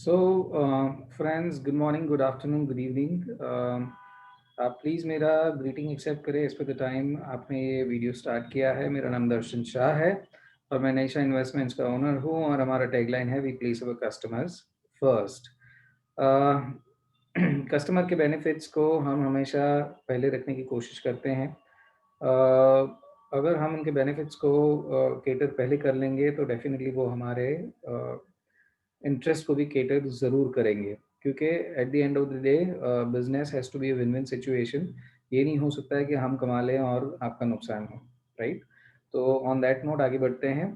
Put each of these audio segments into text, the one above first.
So, friends, good morning, good afternoon, good evening. आप please मेरा greeting accept करें as per the time आपने ये वीडियो स्टार्ट किया है। मेरा नाम दर्शन शाह है और मैं नैशा इन्वेस्टमेंट्स का ओनर हूँ और हमारा टैगलाइन है we place our customers first. Customer के बेनिफिट्स को हम हमेशा पहले रखने की कोशिश करते हैं। अगर हम उनके बेनिफिट्स को केटर पहले कर लेंगे तो डेफिनेटली वो हमारे इंटरेस्ट को भी केटर ज़रूर करेंगे, क्योंकि at the end of the day business has to be a win win situation. ये नहीं हो सकता है कि हम कमा लें और आपका नुकसान हो, राइट? तो ऑन दैट नोट आगे बढ़ते हैं।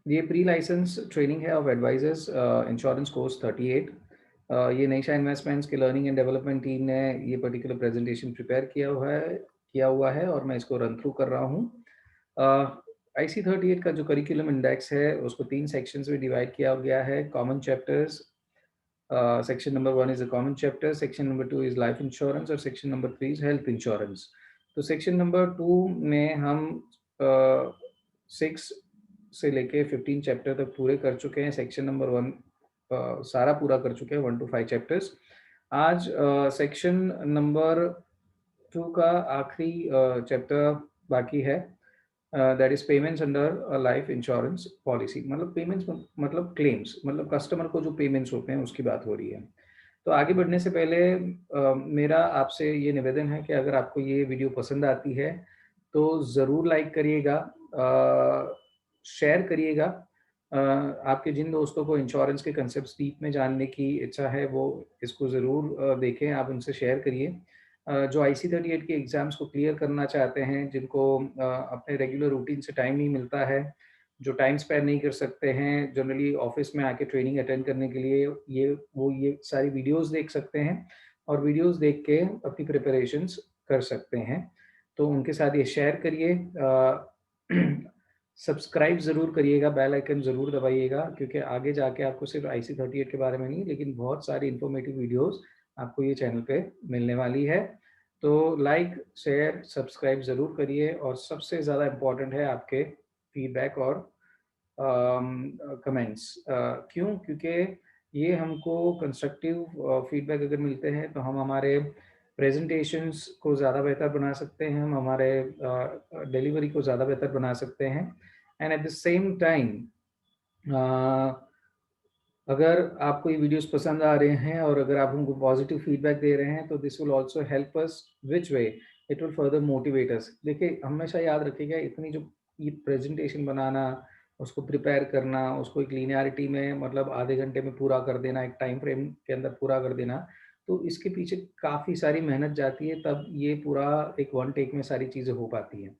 ये प्री लाइसेंस ट्रेनिंग है ऑफ एडवाइजर्स इंश्योरेंस कोर्स 38। ये नैशा इन्वेस्टमेंट्स के लर्निंग एंड डेवलपमेंट टीम ने ये पर्टिकुलर प्रेजेंटेशन प्रिपेयर किया हुआ है और मैं इसको रन थ्रू कर रहा हूँ। IC38 का जो करिकुलम इंडेक्स है उसको 3 सेक्शंस में डिवाइड किया गया है। Common chapters, section number 1 is a common chapter, section number 2 is life insurance और section number 3 is health insurance. तो सेक्शन नंबर 2 में हम 6 से लेके 15 चैप्टर तक पूरे कर चुके हैं। सेक्शन नंबर 1 सारा पूरा कर चुके हैं, 1 to 5 चैप्टर्स। आज सेक्शन नंबर 2 का आखिरी चैप्टर बाकी है, that is payments under life insurance policy. मतलब पेमेंट्स मतलब क्लेम्स, मतलब कस्टमर को जो पेमेंट्स होते हैं उसकी बात हो रही है। तो आगे बढ़ने से पहले मेरा आपसे ये निवेदन है कि अगर आपको ये वीडियो पसंद आती है तो ज़रूर लाइक करिएगा, शेयर करिएगा। आपके जिन दोस्तों को इंश्योरेंस के कंसेप्ट डीप में जानने की इच्छा है वो इसको ज़रूर देखें, आप उनसे शेयर करिए। जो IC38 के एग्ज़ाम्स को क्लियर करना चाहते हैं, जिनको अपने रेगुलर रूटीन से टाइम नहीं मिलता है, जो टाइम स्पेंड नहीं कर सकते हैं जनरली ऑफिस में आके ट्रेनिंग अटेंड करने के लिए, ये सारी वीडियोस देख सकते हैं और वीडियोस देख के अपनी प्रिपरेशंस कर सकते हैं। तो उनके साथ ये शेयर करिए, सब्सक्राइब ज़रूर करिएगा, बेल आइकन ज़रूर दबाइएगा, क्योंकि आगे जाके आपको सिर्फ IC38 के बारे में नहीं लेकिन बहुत सारी इन्फॉर्मेटिव वीडियोस आपको ये चैनल पे मिलने वाली है। तो लाइक, शेयर, सब्सक्राइब ज़रूर करिए और सबसे ज़्यादा इम्पोर्टेंट है आपके फीडबैक और कमेंट्स। क्यों? क्योंकि ये हमको कंस्ट्रक्टिव फीडबैक अगर मिलते हैं तो हम हमारे प्रेजेंटेशंस को ज़्यादा बेहतर बना सकते हैं, हम हमारे डिलीवरी को ज़्यादा बेहतर बना सकते हैं। And at the same time अगर आपको ये वीडियोस पसंद आ रहे हैं और अगर आप हमको पॉजिटिव फीडबैक दे रहे हैं तो this will also help us, which way it will further motivate अस। देखिए, हमेशा याद रखिएगा, इतनी जो ये प्रेजेंटेशन बनाना, उसको प्रिपेयर करना, उसको एक लीनियरिटी में मतलब आधे घंटे में पूरा कर देना, एक टाइम फ्रेम के अंदर पूरा कर देना, तो इसके पीछे काफ़ी सारी मेहनत जाती है, तब ये पूरा एक वन टेक में सारी चीज़ें हो पाती हैं।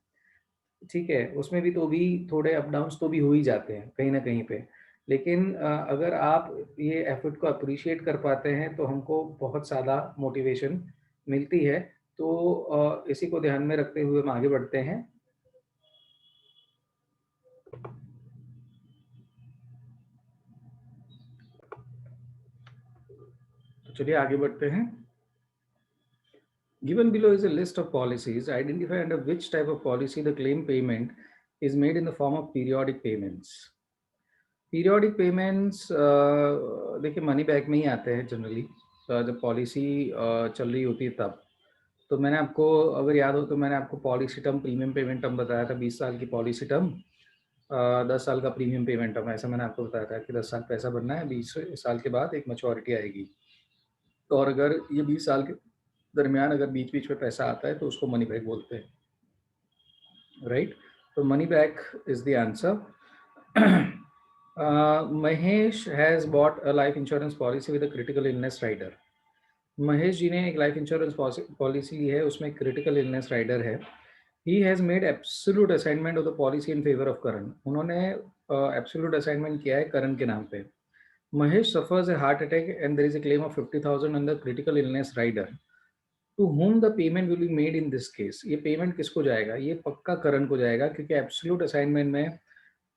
ठीक है, उसमें भी तो भी थोड़े अप डाउन्स तो भी हो ही जाते हैं कहीं न कहीं पे। लेकिन अगर आप ये एफर्ट को एप्रिशिएट कर पाते हैं तो हमको बहुत ज़्यादा मोटिवेशन मिलती है। तो इसी को ध्यान में रखते हुए हम आगे बढ़ते हैं। तो चलिए आगे बढ़ते हैं। Given below is a list of policies. Identify under which type of policy the claim payment is made in the form of periodic payments. Periodic payments देखिए मनी बैक में ही आते हैं जनरली, जब पॉलिसी चल रही होती है तब। तो मैंने आपको, अगर याद हो तो मैंने आपको policy term, premium payment term बताया था, 20 साल की पॉलिसी टर्म, 10 साल का प्रीमियम पेमेंट टर्म, ऐसा मैंने आपको बताया था कि 10 साल पैसा भरना है, 20 साल के बाद एक मैच्योरिटी आएगी। तो और अगर ये 20 साल के दरमियान अगर बीच बीच में पैसा आता है तो उसको मनी बैक बोलते हैं, राइट? तो money back is the answer. Mahesh has bought a life insurance policy with a critical illness rider. Mahesh ji ने एक लाइफ इंश्योरेंस पॉलिसी ली है, उसमें क्रिटिकल इलनेस राइडर है। He has made absolute assignment of the policy in favour of Karan. उन्होंने absolute assignment किया है करण के नाम पे। Mahesh suffers a heart attack and there is a claim of 50,000 under critical illness rider. To whom the payment will be made in this case? ये payment किसको जाएगा? ये पक्का करण को जाएगा, क्योंकि एब्सोल्यूट असाइनमेंट में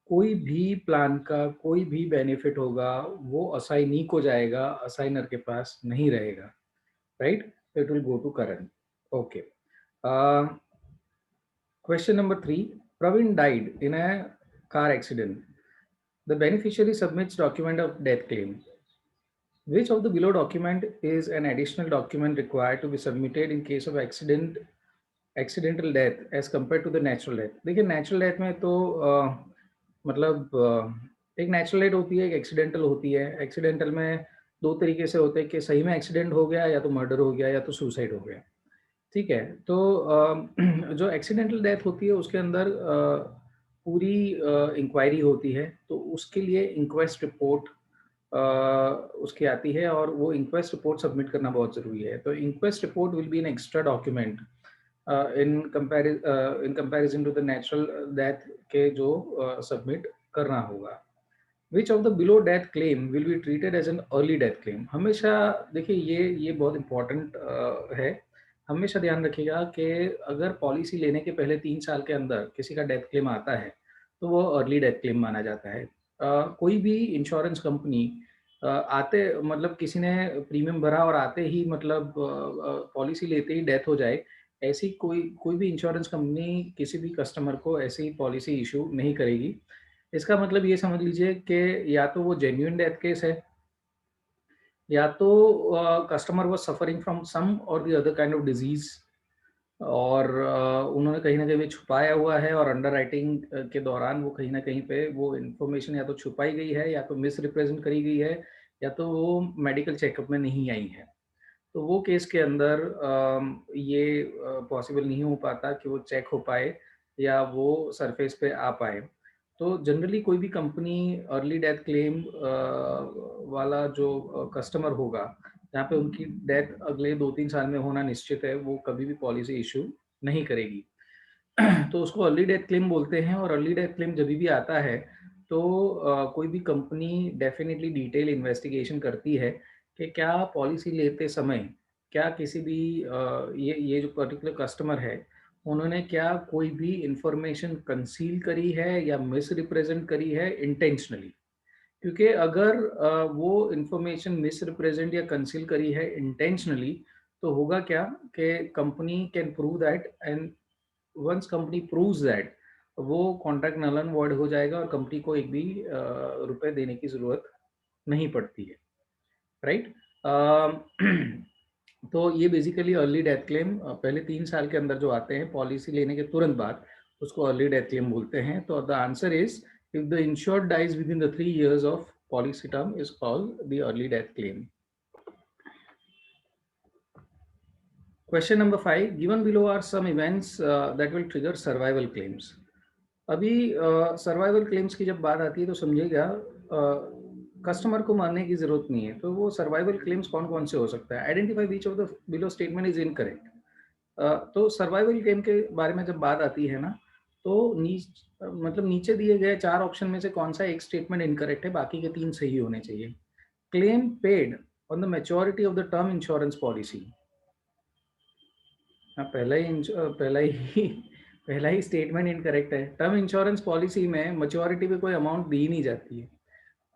कोई भी प्लान का कोई भी बेनिफिट होगा वो असाइनी को जाएगा, असाइनर के पास नहीं रहेगा, right? It will go to Karan. Okay. Question number 3. Praveen died in a car accident. The beneficiary submits document of death claim. Which of the below document is an additional document required to be submitted in case of accidental death as compared to the natural death? देखिए natural death में तो मतलब एक natural death होती है, एक accidental होती है। एक्सीडेंटल में दो तरीके से होते हैं कि सही में एक्सीडेंट हो गया या तो मर्डर हो गया या तो सुसाइड हो गया। ठीक है, तो जो एक्सीडेंटल डेथ होती है उसके अंदर पूरी इंक्वायरी होती है, तो उसके लिए इंक्वेस्ट रिपोर्ट उसकी आती है और वो इंक्वेस्ट रिपोर्ट सबमिट करना बहुत ज़रूरी है। तो inquest report will be an extra document in comparison to the natural death के जो सबमिट करना होगा। Which of the below death claim will be treated as an early death claim? हमेशा देखिए ये बहुत इंपॉर्टेंट है। हमेशा ध्यान रखिएगा कि अगर पॉलिसी लेने के पहले 3 साल के अंदर किसी का डेथ क्लेम आता है तो वो अर्ली डेथ क्लेम माना जाता है। कोई भी इंश्योरेंस कंपनी आते मतलब किसी ने प्रीमियम भरा और आते ही मतलब पॉलिसी लेते ही डेथ हो जाए, ऐसी कोई कोई भी इंश्योरेंस कंपनी किसी भी कस्टमर को ऐसी पॉलिसी इशू नहीं करेगी। इसका मतलब ये समझ लीजिए कि या तो वो जेन्युइन डेथ केस है, या तो customer was suffering from some और the other kind of disease, और उन्होंने कहीं न कहीं छुपाया हुआ है और अंडरराइटिंग के दौरान वो कहीं न कहीं पे वो इन्फॉर्मेशन या तो छुपाई गई है या तो मिसरिप्रेज़ेंट करी गई है या तो वो मेडिकल चेकअप में नहीं आई है। तो वो केस के अंदर ये पॉसिबल नहीं हो पाता कि वो चेक हो पाए या वो सरफेस पे आ पाए। तो जनरली कोई भी कंपनी अर्ली डेथ क्लेम वाला जो कस्टमर होगा, जहाँ पे उनकी डेथ अगले 2-3 साल में होना निश्चित है, वो कभी भी पॉलिसी इश्यू नहीं करेगी। तो उसको अर्ली डेथ क्लेम बोलते हैं और अर्ली डेथ क्लेम जभी भी आता है तो कोई भी कंपनी डेफिनिटली डिटेल इन्वेस्टिगेशन करती है कि क्या पॉलिसी लेते समय क्या किसी भी ये जो पर्टिकुलर कस्टमर है उन्होंने क्या कोई भी इंफॉर्मेशन कंसील करी है या मिस रिप्रेजेंट करी है इंटेंशनली। क्योंकि अगर वो इंफॉर्मेशन मिस रिप्रेजेंट या कंसील करी है इंटेंशनली तो होगा क्या कि company can prove that, and once company proves that वो कॉन्ट्रैक्ट नल एंड वॉइड हो जाएगा और कंपनी को एक भी रुपए देने की ज़रूरत नहीं पड़ती है, राइट? तो ये बेसिकली अर्ली डेथ क्लेम पहले 3 साल के अंदर जो आते हैं पॉलिसी लेने के तुरंत बाद उसको अर्ली डेथ क्लेम बोलते हैं। तो the answer is if the insured dies within the 3 years ऑफ policy term is called the early death claim. Question number 5, given below are some events that will trigger survival claims. अभी survival claims की जब बात आती है तो समझिएगा customer को मानने की जरूरत नहीं है। तो वो सर्वाइवल क्लेम्स कौन कौन से हो सकता है? Identify which of the below statement is incorrect. तो सर्वाइवल क्लेम के बारे में जब बात आती है ना तो मतलब नीचे दिए गए 4 ऑप्शन में से कौन सा एक स्टेटमेंट इनकरेक्ट है, बाकी के 3 सही होने चाहिए। Claim paid on the maturity of the term insurance policy. हाँ, पहला ही स्टेटमेंट इनकरेक्ट है। टर्म इंश्योरेंस पॉलिसी में मैच्योरिटी पे कोई अमाउंट दी नहीं जाती है।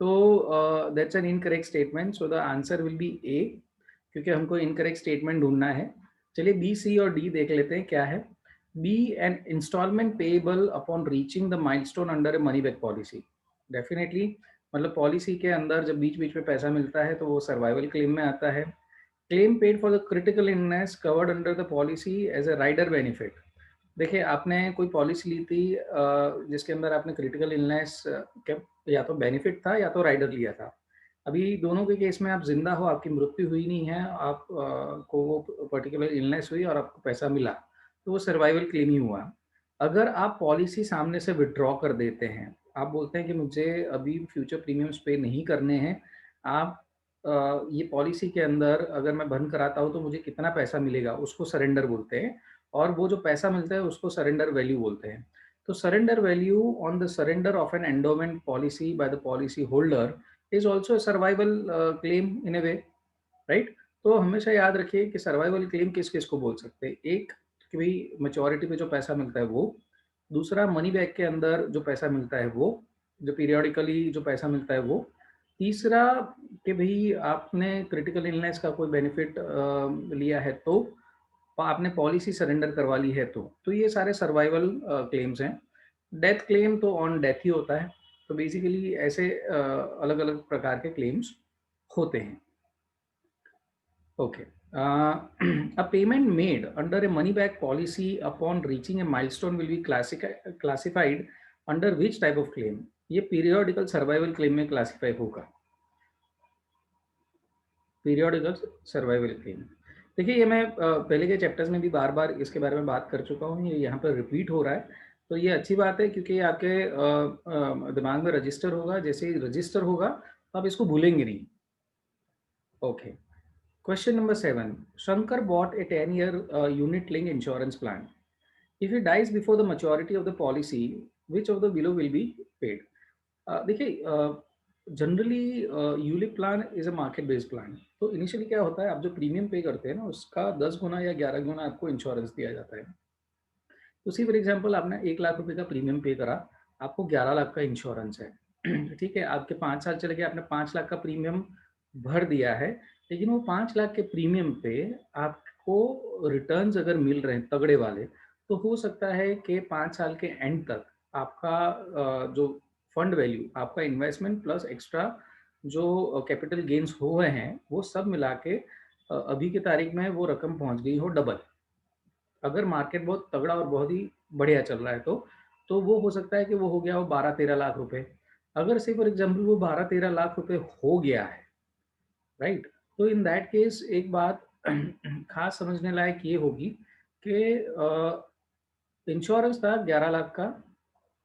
तो that's an incorrect statement, so the answer will be A, क्योंकि हमको इनकरेक्ट स्टेटमेंट ढूंढना है। चलिए बी, सी और डी देख लेते हैं क्या है। B, an instalment payable upon reaching the milestone under a money back policy. Definitely मतलब पॉलिसी के अंदर जब बीच बीच में पैसा मिलता है तो वो सर्वाइवल क्लेम में आता है। Claim paid for the critical illness covered under the policy as a rider benefit. देखिए आपने कोई पॉलिसी ली थी जिसके अंदर आपने क्रिटिकल इलनेस या तो बेनिफिट था या तो राइडर लिया था। अभी दोनों के केस में आप जिंदा हो, आपकी मृत्यु हुई नहीं है, आप को वो पर्टिकुलर इलनेस हुई और आपको पैसा मिला, तो वो सर्वाइवल क्लेम ही हुआ। अगर आप पॉलिसी सामने से विड्रॉ कर देते हैं, आप बोलते हैं कि मुझे अभी फ्यूचर प्रीमियम्स पे नहीं करने हैं, आप ये पॉलिसी के अंदर अगर मैं बंद कराता हूँ तो मुझे कितना पैसा मिलेगा, उसको सरेंडर बोलते हैं। और वो जो पैसा मिलता है उसको सरेंडर वैल्यू बोलते हैं। तो surrender value on the surrender of an endowment policy by the policy holder is also survival claim in a way, right? तो हमेशा याद रखिए कि सर्वाइवल क्लेम किस किस को बोल सकते हैं। एक कि भाई मेच्योरिटी पे जो पैसा मिलता है वो, दूसरा मनी बैक के अंदर जो पैसा मिलता है वो, जो पीरियोडिकली जो पैसा मिलता है वो, तीसरा कि भाई आपने क्रिटिकल इलनेस का कोई बेनिफिट लिया है तो आपने पॉलिसी सरेंडर करवा ली है तो ये सारे सर्वाइवल क्लेम्स हैं। डेथ क्लेम तो ऑन डेथ ही होता है। तो बेसिकली ऐसे अलग अलग प्रकार के क्लेम्स होते हैं. Okay. A payment made under a money back policy upon reaching a milestone will be classified under which type of claim? ये periodical survival claim में classify होगा. Periodical survival claim. देखिए ये मैं पहले के चैप्टर्स में भी बार बार इसके बारे में बात कर चुका हूँ, ये यहाँ पर रिपीट हो रहा है. तो ये अच्छी बात है क्योंकि ये आपके दिमाग में रजिस्टर होगा. जैसे ही रजिस्टर होगा तो आप इसको भूलेंगे नहीं. Okay. Question number 7. Shankar bought a 10-year unit-linked insurance plan. If he dies before the maturity of the policy, which of the below will be paid? देखिए generally ULIP plan is a market based plan. तो initially क्या होता है, आप जो premium पे करते हैं ना उसका 10 गुना या 11 गुना आपको इंश्योरेंस दिया जाता है. तो सी फॉर एग्जाम्पल आपने 1 लाख रुपए का प्रीमियम पे करा, आपको 11 लाख का इंश्योरेंस है. ठीक है, आपके 5 साल चले गए, आपने 5 लाख का प्रीमियम भर दिया है, लेकिन वो 5 लाख के प्रीमियम पे आपको रिटर्न्स अगर मिल रहे हैं तगड़े वाले, तो हो सकता है कि 5 साल के एंड तक आपका जो फंड वैल्यू, आपका इन्वेस्टमेंट प्लस एक्स्ट्रा जो कैपिटल गेन्स हुए हैं वो सब मिला के अभी की तारीख में वो रकम पहुंच गई हो डबल. अगर मार्केट बहुत तगड़ा और बहुत ही बढ़िया चल रहा है तो वो हो सकता है कि वो हो गया हो 12-13 लाख रुपए. अगर से फॉर एग्जाम्पल वो 12-13 लाख रुपए हो गया है, राइट, तो इन दैट केस एक बात खास समझने लायक ये होगी कि इंश्योरेंस था 11 लाख का,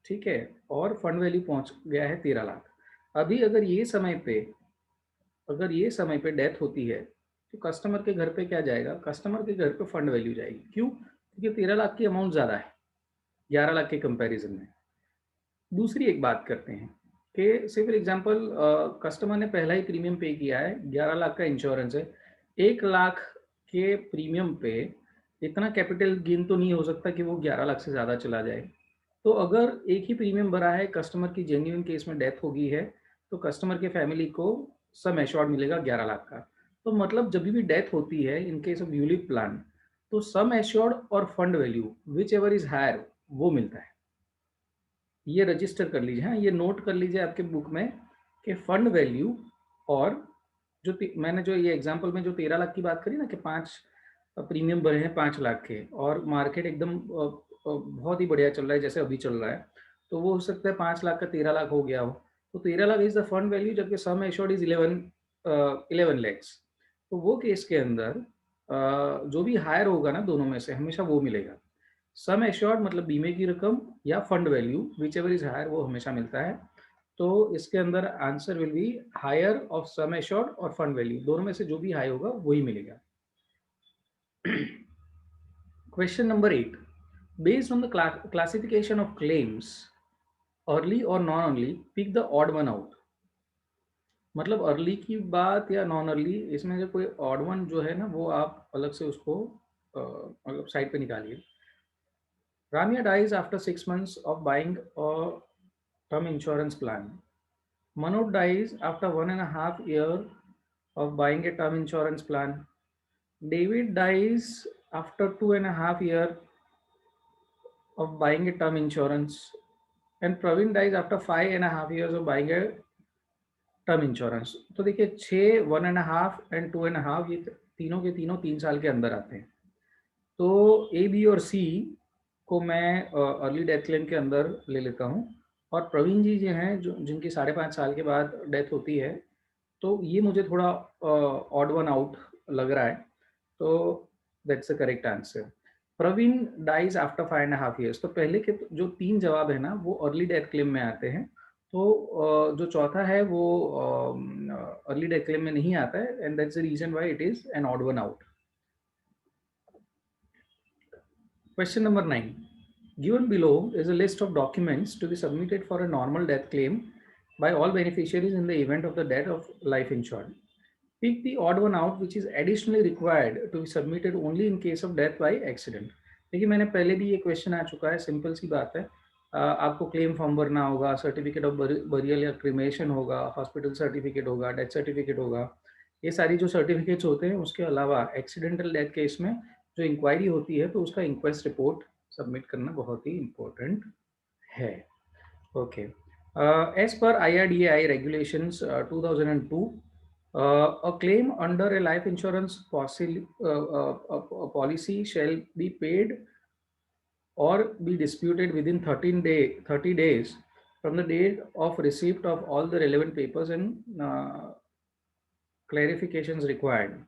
ठीक है, और फंड वैल्यू पहुंच गया है 13 लाख. अभी अगर ये समय पे डेथ होती है तो कस्टमर के घर पे क्या जाएगा, कस्टमर के घर पे फंड वैल्यू जाएगी. क्यों? क्योंकि 13 लाख की अमाउंट ज़्यादा है 11 लाख के कंपैरिजन में. दूसरी एक बात करते हैं कि से फॉर एग्जांपल कस्टमर ने पहला ही प्रीमियम पे किया है, 11 लाख का इंश्योरेंस है, 1 लाख के प्रीमियम पे इतना कैपिटल गेन तो नहीं हो सकता कि वो 11 लाख से ज़्यादा चला जाए. तो अगर एक ही प्रीमियम भरा है, कस्टमर की जेन्युइन केस में डेथ हो गई है, तो कस्टमर के फैमिली को सम एश्योर्ड मिलेगा 11 लाख का. तो मतलब जब भी डेथ होती है in case of ULIP plan, तो सम एश्योर्ड और fund value whichever is higher वो मिलता है. ये रजिस्टर कर लीजिए, हाँ, ये नोट कर लीजिए आपके बुक में कि फंड वैल्यू और जो मैंने जो ये एग्जांपल में जो 13 लाख की बात करी ना कि 5 प्रीमियम भरे हैं 5 लाख के और मार्केट एकदम बहुत ही बढ़िया चल रहा है जैसे अभी चल रहा है, तो वो हो सकता है 5 लाख का 13 लाख हो गया हो. तो 13 lakh is the fund value, जबकि सम एश्योर्ड इज 11 लैक्स. तो वो केस के अंदर जो भी हायर होगा ना दोनों में से हमेशा वो मिलेगा. सम एश्योर्ड मतलब बीमे की रकम या fund value whichever is higher वो हमेशा मिलता है. तो इसके अंदर answer will be higher of sum assured और फंड वैल्यू, दोनों में से जो भी हाई होगा वही मिलेगा. Question number 8. Based on the classification of claims early और non early, pick the odd one out. मतलब अर्ली की बात या नॉन अर्ली, इसमें जो कोई ऑड वन जो है ना वो आप अलग से उसको मतलब साइड पे निकालिए. Ramya dies after 6 months of buying a term insurance plan. Manoj dies after 1.5 years of buying a term insurance plan. David dies after 2.5 years of buying a term insurance. And Praveen dies after 5.5 years of buying a term insurance. तो देखिए 6, 1.5 and 2.5 ये तीनों के तीनों 3 साल के अंदर आते हैं. तो ए, बी और सी को मैं अर्ली डेथ क्लेम के अंदर ले लेता हूँ. और प्रवीण जी जो हैं जो जिनकी 5.5 साल के बाद डेथ होती है, तो ये मुझे थोड़ा ऑड वन आउट लग रहा है. तो that's the correct answer. Praveen dies after 5.5 years. तो पहले के जो 3 जवाब है ना वो अर्ली डेथ क्लेम में आते हैं. तो जो चौथा है वो अर्ली डेथ क्लेम में नहीं आता है, and that's the reason why it is an odd one out. Question number 9. Given below is a list of documents to be submitted for a normal death claim by all beneficiaries in the event of the death of life insured. Pick the odd one out which is additionally required to be submitted only in case of death by accident. देखिए मैंने पहले भी ये question आ चुका है, simple सी बात है. आपको क्लेम फॉर्म भरना होगा, सर्टिफिकेट ऑफ बरियल या क्रिमेशन होगा, हॉस्पिटल सर्टिफिकेट होगा, डेथ सर्टिफिकेट होगा. ये सारी जो सर्टिफिकेट्स होते हैं उसके अलावा एक्सीडेंटल डेथ केस में जो इंक्वायरी होती है तो उसका इंक्वेस्ट रिपोर्ट सबमिट करना बहुत ही इम्पोर्टेंट है. Okay. As per IRDAI regulations 2002, a claim under a life insurance policy shall be paid or be disputed within 30 days from the date of receipt of all the relevant papers and clarifications required.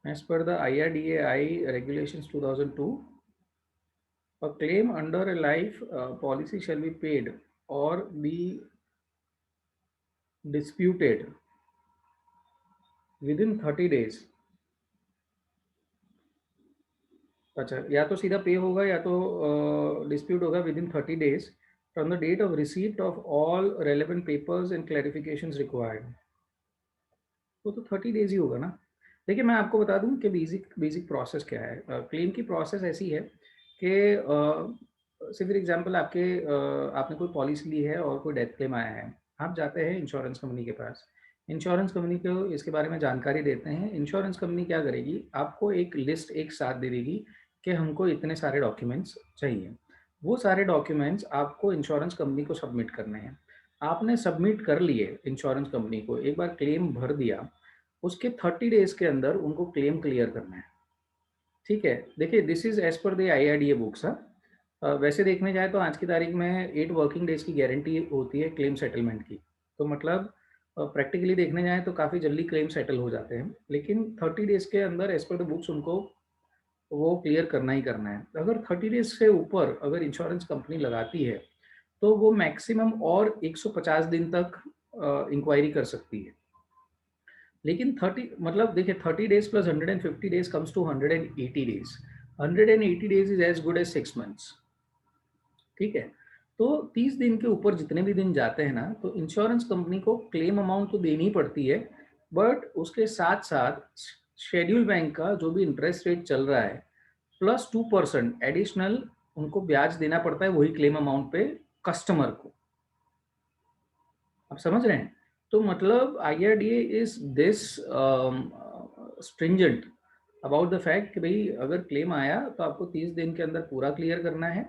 As per the IRDAI regulations 2002, a claim under a life policy shall be paid or be disputed within 30 days. अच्छा, या तो सीधा पे होगा या तो dispute होगा within 30 days from the date of receipt of all relevant papers and clarifications required. वो तो 30 डेज ही होगा ना। देखिए मैं आपको बता दूं कि बेसिक प्रोसेस क्या है। क्लेम की प्रोसेस ऐसी है कि से फॉर एग्जांपल आपने कोई पॉलिसी ली है और कोई डेथ क्लेम आया है, आप जाते हैं इंश्योरेंस कंपनी के पास। इंश्योरेंस कंपनी को इसके बारे में जानकारी देते हैं। इंश्योरेंस कंपनी क्या करेगी, आपको एक लिस्ट एक साथ दे देगी कि हमको इतने सारे डॉक्यूमेंट्स चाहिए। वो सारे डॉक्यूमेंट्स आपको इंश्योरेंस कंपनी को सबमिट करने हैं। आपने सबमिट कर लिए इंश्योरेंस कंपनी को, एक बार क्लेम भर दिया, उसके 30 डेज के अंदर उनको क्लेम क्लियर करना है। ठीक है, देखिए this is as per the IRDA books. वैसे देखने जाए तो आज की तारीख में 8 वर्किंग डेज की गारंटी होती है क्लेम सेटलमेंट की। तो मतलब प्रैक्टिकली देखने जाए तो काफ़ी जल्दी क्लेम सेटल हो जाते हैं, लेकिन 30 डेज के अंदर एज पर द बुक्स उनको वो क्लियर करना ही करना है। अगर 30 डेज से ऊपर अगर इंश्योरेंस कंपनी लगाती है तो वो मैक्सिमम और 150 दिन तक इंक्वायरी कर सकती है। लेकिन 30 मतलब देखिए 30 days plus 150 days comes to 180 days. 180 days is as good as 6 months. ठीक है, तो 30 दिन के ऊपर जितने भी दिन जाते हैं ना, तो इंश्योरेंस कंपनी को क्लेम अमाउंट तो देनी पड़ती है, बट उसके साथ साथ शेड्यूल बैंक का जो भी इंटरेस्ट रेट चल रहा है प्लस 2% एडिशनल उनको ब्याज देना पड़ता है वही क्लेम अमाउंट पे कस्टमर को। आप समझ रहे हैं? तो मतलब IRDA is this stringent about the fact कि भाई अगर क्लेम आया तो आपको 30 दिन के अंदर पूरा क्लियर करना है।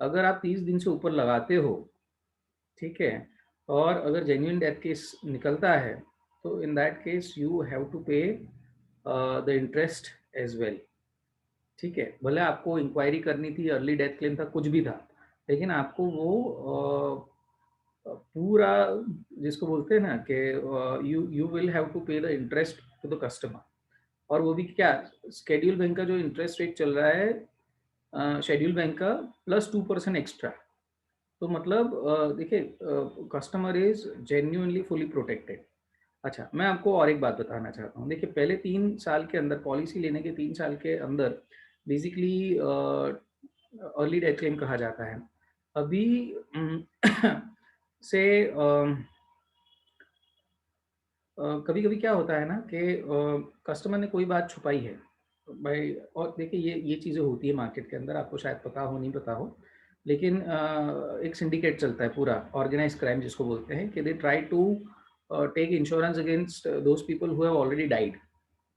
अगर आप 30 दिन से ऊपर लगाते हो, ठीक है, और अगर जेन्युइन डेथ केस निकलता है तो in that case you have to pay the interest as well. ठीक है, भले आपको इंक्वायरी करनी थी, अर्ली डेथ क्लेम था, कुछ भी था, लेकिन आपको वो पूरा जिसको बोलते हैं ना कि you you will have to pay the interest to the customer. और वो भी क्या, शेड्यूल बैंक का जो इंटरेस्ट रेट चल रहा है शेड्यूल बैंक का प्लस 2% एक्स्ट्रा। तो मतलब देखिए customer is genuinely fully protected. अच्छा, मैं आपको और एक बात बताना चाहता हूँ। देखिए पहले 3 साल के अंदर, पॉलिसी लेने के 3 साल के अंदर बेसिकली अर्ली डेथ क्लेम कहा जाता है। अभी से कभी कभी क्या होता है ना कि कस्टमर ने कोई बात छुपाई है भाई। और देखिए ये चीज़ें होती है मार्केट के अंदर, आपको शायद पता हो नहीं पता हो, लेकिन एक सिंडिकेट चलता है पूरा, ऑर्गेनाइज क्राइम जिसको बोलते हैं, कि they try to take insurance against those people who have already died.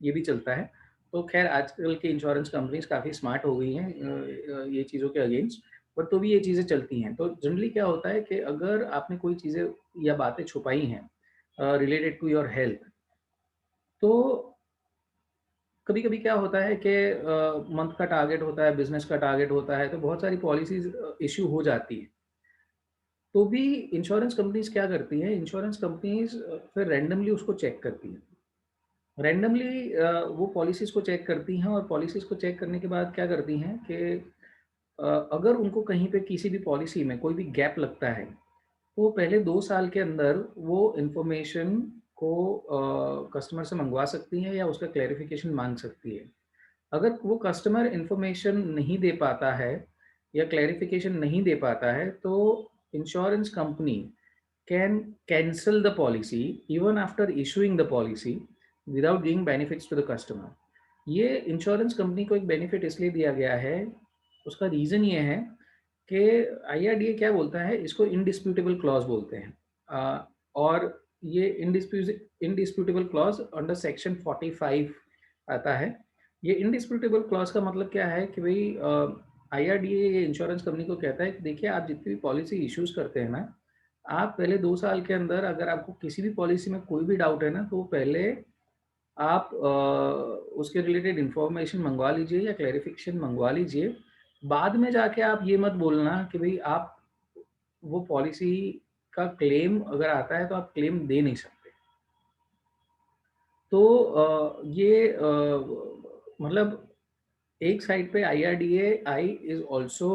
ये भी चलता है। तो खैर आजकल की इंश्योरेंस कंपनीज काफ़ी स्मार्ट हो गई हैं ये चीज़ों के अगेंस्ट, बट तो भी ये चीज़ें चलती हैं। तो जनरली क्या होता है कि अगर आपने कोई चीज़ें या बातें छुपाई हैं रिलेटेड टू योर हेल्थ, तो कभी कभी क्या होता है कि मंथ का टारगेट होता है, बिजनेस का टारगेट होता है, तो बहुत सारी पॉलिसीज इशू हो जाती है। तो भी इंश्योरेंस कंपनीज क्या करती हैं, इंश्योरेंस कंपनीज फिर रैंडमली उसको चेक करती हैं। रैंडमली वो पॉलिसीज को चेक करती हैं, और पॉलिसीज को चेक करने के बाद क्या करती हैं कि अगर उनको कहीं पे किसी भी पॉलिसी में कोई भी गैप लगता है, तो वो पहले 2 साल के अंदर वो इंफॉर्मेशन को कस्टमर से मंगवा सकती हैं या उसका क्लैरिफिकेशन मांग सकती है। अगर वो कस्टमर इंफॉर्मेशन नहीं दे पाता है या क्लैरिफिकेशन नहीं दे पाता है, तो insurance company can cancel the policy even after issuing the policy without giving benefits to the customer. ये इंश्योरेंस कंपनी को एक बेनिफिट इसलिए दिया गया है, उसका रीज़न ये है कि IRDA क्या बोलता है, इसको इंडिस्प्यूटेबल क्लॉज बोलते हैं। और ये इंडिस्प्यूटेबल क्लॉज अंडर सेक्शन 45 आता है। ये इंडिस्प्यूटेबल क्लॉज का मतलब क्या है कि भाई IRDA ये इंश्योरेंस कंपनी को कहता है कि देखिए आप जितनी भी पॉलिसी इश्यूज करते हैं ना, आप पहले 2 साल के अंदर अगर आपको किसी भी पॉलिसी में कोई भी डाउट है ना, तो पहले आप उसके रिलेटेड इन्फॉर्मेशन मंगवा लीजिए या क्लैरिफिकेशन मंगवा लीजिए। बाद में जाके आप ये मत बोलना कि भई आप वो पॉलिसी का क्लेम अगर आता है तो आप क्लेम दे नहीं सकते। तो ये मतलब एक साइड पे IRDAI is also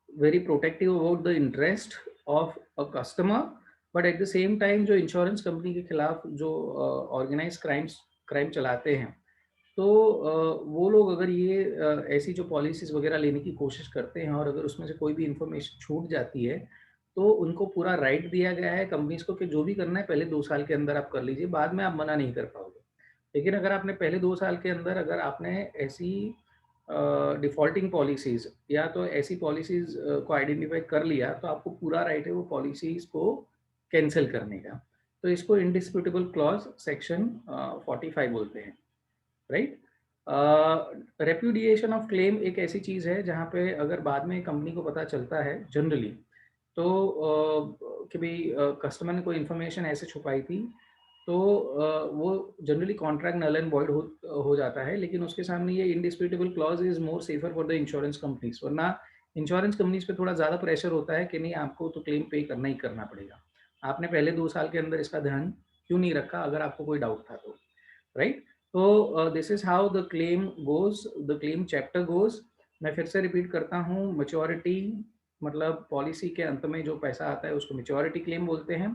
very protective about the interest of a customer, but at the same time जो इंश्योरेंस कंपनी के खिलाफ जो ऑर्गेनाइज क्राइम चलाते हैं, तो वो लोग अगर ये ऐसी जो पॉलिसीज़ वगैरह लेने की कोशिश करते हैं और अगर उसमें से कोई भी इन्फॉर्मेशन छूट जाती है, तो उनको पूरा राइट दिया गया है कंपनीज़ को कि जो भी करना है पहले 2 साल के अंदर आप कर लीजिए, बाद में आप मना नहीं कर पाओगे। लेकिन अगर आपने पहले 2 साल के अंदर अगर आपने ऐसी डिफ़ॉल्टिंग पॉलिसीज़ या तो ऐसी पॉलिसीज़ को आइडेंटिफ़ाई कर लिया, तो आपको पूरा राइट है वो पॉलिसीज़ को कैंसल करने का। तो इसको इंडिस्प्यूटेबल क्लॉज़ सेक्शन 45 बोलते हैं। राइट। रेप्यूडिएशन ऑफ क्लेम एक ऐसी चीज़ है जहाँ पे अगर बाद में कंपनी को पता चलता है जनरली, तो कि भाई कस्टमर ने कोई इन्फॉर्मेशन ऐसे छुपाई थी, तो वो generally contract null and void हो जाता है, लेकिन उसके सामने ये indisputable clause is more safer for the insurance companies, वरना इंश्योरेंस कंपनीज पे थोड़ा ज़्यादा प्रेशर होता है कि नहीं आपको तो क्लेम पे करना ही करना पड़ेगा। आपने पहले 2 साल के अंदर इसका ध्यान क्यों नहीं रखा अगर आपको कोई डाउट था तो, राइट। तो this is how the claim goes, the claim chapter goes. मैं फिर से रिपीट करता हूँ, मैच्योरिटी मतलब पॉलिसी के अंत में जो पैसा आता है उसको मैच्योरिटी क्लेम बोलते हैं।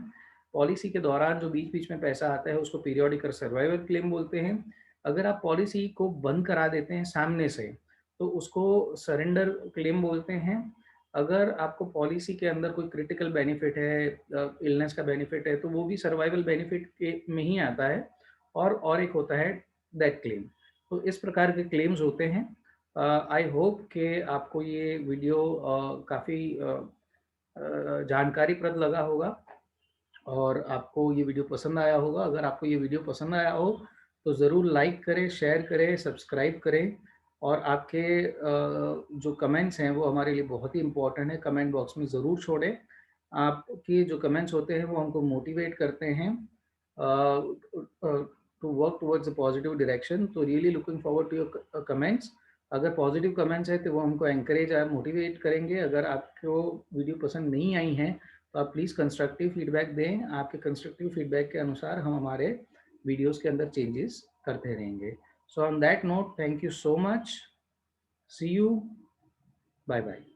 पॉलिसी के दौरान जो बीच बीच में पैसा आता है उसको पीरियोडिक और सर्वाइवल क्लेम बोलते हैं। अगर आप पॉलिसी को बंद करा देते हैं सामने से, तो उसको सरेंडर क्लेम बोलते हैं। अगर आपको पॉलिसी के अंदर कोई क्रिटिकल बेनिफिट है, इलनेस का बेनिफिट है, तो वो भी सर्वाइवल बेनिफिट के में ही आता है। और एक होता है डेथ क्लेम। तो इस प्रकार के क्लेम्स होते हैं। आई होप कि आपको ये वीडियो काफ़ी जानकारीप्रद लगा होगा और आपको ये वीडियो पसंद आया होगा। अगर आपको ये वीडियो पसंद आया हो तो ज़रूर लाइक करें, शेयर करें, सब्सक्राइब करें और आपके जो कमेंट्स हैं वो हमारे लिए बहुत ही इम्पोर्टेंट है, कमेंट बॉक्स में ज़रूर छोड़ें। आपके जो कमेंट्स होते हैं वो हमको मोटिवेट करते हैं to work towards a positive direction. तो really looking forward to your comments. अगर पॉजिटिव कमेंट्स है तो वो हमको एनकरेज मोटिवेट करेंगे। अगर आपको वीडियो पसंद नहीं आई हैं तो आप प्लीज़ कंस्ट्रक्टिव फीडबैक दें। आपके कंस्ट्रक्टिव फीडबैक के अनुसार हम हमारे वीडियोस के अंदर चेंजेस करते रहेंगे। So on that note, thank you so much. See you. Bye bye.